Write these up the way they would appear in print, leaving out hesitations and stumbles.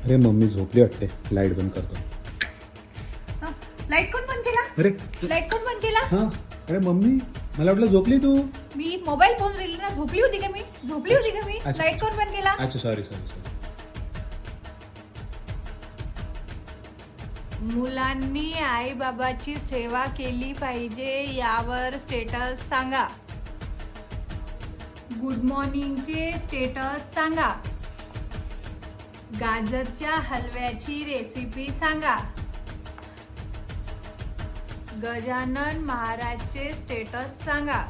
अरे मम्मी झोपली वाटते, लाईट बंद करतो. लाईट कोण बंद केला? अरे लाईट कोण बंद केला? हा, अरे मम्मी मला वाटलं झोपली तू. मी मोबाईल फोन राहिली ना, झोपली होती का मी? झोपली होती का मी? अच्छा. लाईट कोण बंद केला? अच्छा सॉरी सॉरी सॉरी. मुलांनी आई बाबाची सेवा केली पाहिजे यावर स्टेटस सांगा. गुड मॉर्निंगचे स्टेटस सांगा. गाजरच्या हलव्याची रेसिपी सांगा. गजानन महाराजचे स्टेटस सांगा.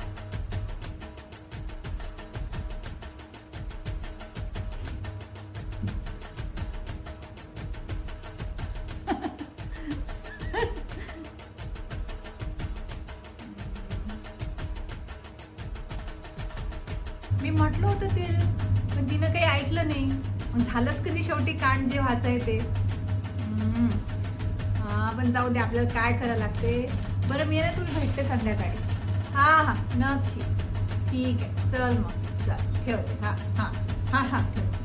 मी म्हटलं होतं ते, पण तिनं काही ऐकलं नाही. मग झालंच कधी शेवटी कांड जे व्हायचंय ते. हा पण जाऊ दे, आपल्याला काय करायला लागते. बरं मी ना तुम्ही भेटते संध्याकाळी. हा हा नक्की. ठीक आहे, चल मग चल ठेवते. हा हा हा हा ठेव.